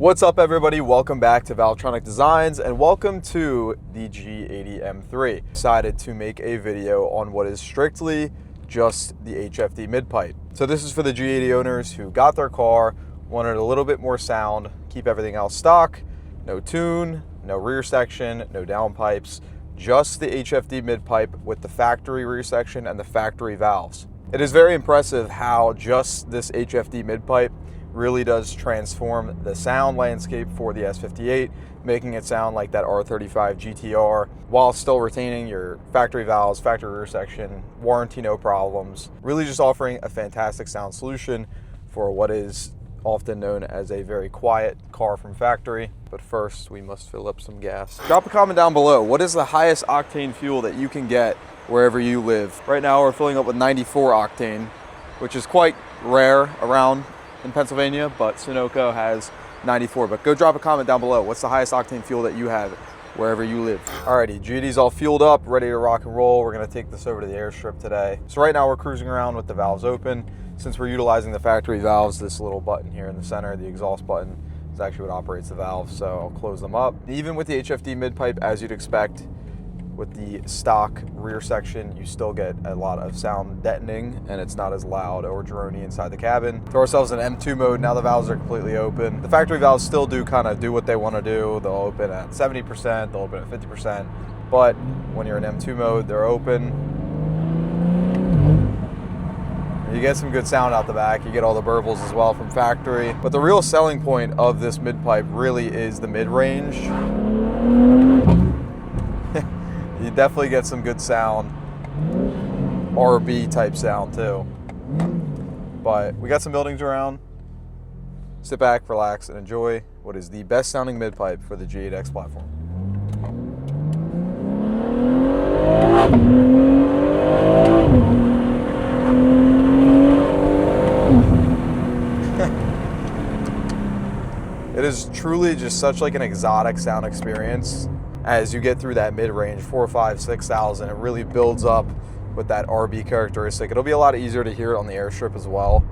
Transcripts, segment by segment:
What's up, everybody? Welcome back to Valvetronic Designs and welcome to the G8X M3. Decided to make a video on what is strictly just the HFD midpipe. So this is for the G80 owners who got their car, wanted a little bit more sound, keep everything else stock, no tune, no rear section, no downpipes, just the HFD midpipe with the factory rear section and the factory valves. It is very impressive how just this HFD midpipe really does transform the sound landscape for the S58, making it sound like that R35 GTR while still retaining your factory valves, factory rear section, warranty no problems. Really just offering a fantastic sound solution for what is often known as a very quiet car from factory. But first, we must fill up some gas. Drop a comment down below. What is the highest octane fuel that you can get wherever you live? Right now, we're filling up with 94 octane, which is quite rare around in Pennsylvania, but Sunoco has 94. But go drop a comment down below. What's the highest octane fuel that you have wherever you live? Alrighty, G80's all fueled up, ready to rock and roll. We're gonna take this over to the airstrip today. So right now we're cruising around with the valves open. Since we're utilizing the factory valves, this little button here in the center, the exhaust button, is actually what operates the valve. So I'll close them up. Even with the HFD midpipe, as you'd expect, with the stock rear section, you still get a lot of sound detonating and it's not as loud or drony inside the cabin. Throw ourselves in M2 mode. Now the valves are completely open. The factory valves still do kind of do what they want to do. They'll open at 70%, they'll open at 50%, but when you're in M2 mode, they're open. You get some good sound out the back. You get all the burbles as well from factory. But the real selling point of this midpipe really is the mid-range. You definitely get some good sound, RB type sound too. But we got some buildings around. Sit back, relax, and enjoy what is the best sounding midpipe for the G8X platform. It is truly just such like an exotic sound experience. As you get through that mid-range, 4,000, 5,000, 6,000, it really builds up with that RB characteristic. It'll be a lot easier to hear it on the airstrip as well.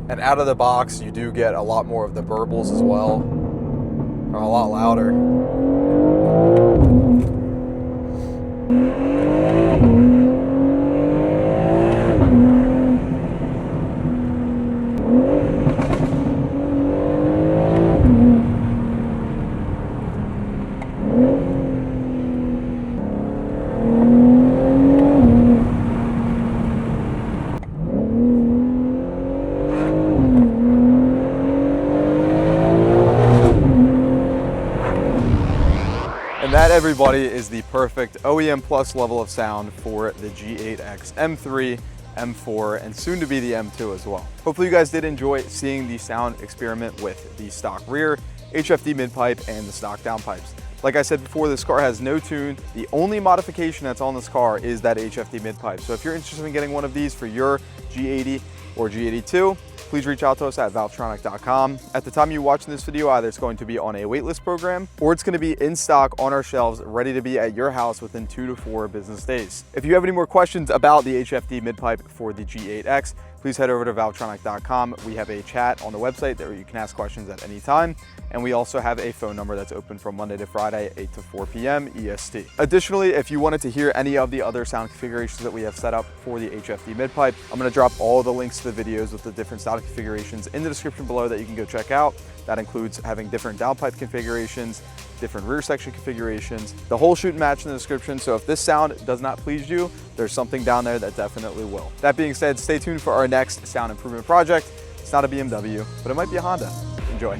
And out of the box, you do get a lot more of the burbles as well. They're a lot louder. And that, everybody, is the perfect OEM Plus level of sound for the G8X M3, M4, and soon to be the M2 as well. Hopefully you guys did enjoy seeing the sound experiment with the stock rear, HFD midpipe, and the stock downpipes. Like I said before, this car has no tune. The only modification that's on this car is that HFD midpipe. So if you're interested in getting one of these for your G80 or G82, please reach out to us at valvetronic.com. At the time you watching this video, either it's going to be on a waitlist program or it's going to be in stock on our shelves, ready to be at your house within 2 to 4 business days. If you have any more questions about the HFD midpipe for the G8X, please head over to valvetronic.com. We have a chat on the website that you can ask questions at any time. And we also have a phone number that's open from Monday to Friday, 8 to 4 p.m. EST. Additionally, if you wanted to hear any of the other sound configurations that we have set up for the HFD midpipe, I'm going to drop all the links to the videos with the different sound configurations in the description below that you can go check out. That includes having different downpipe configurations, different rear section configurations, the whole shoot and match in the description. So if this sound does not please you, there's something down there that definitely will. That being said, stay tuned for our next sound improvement project. It's not a BMW, but it might be a Honda. Enjoy.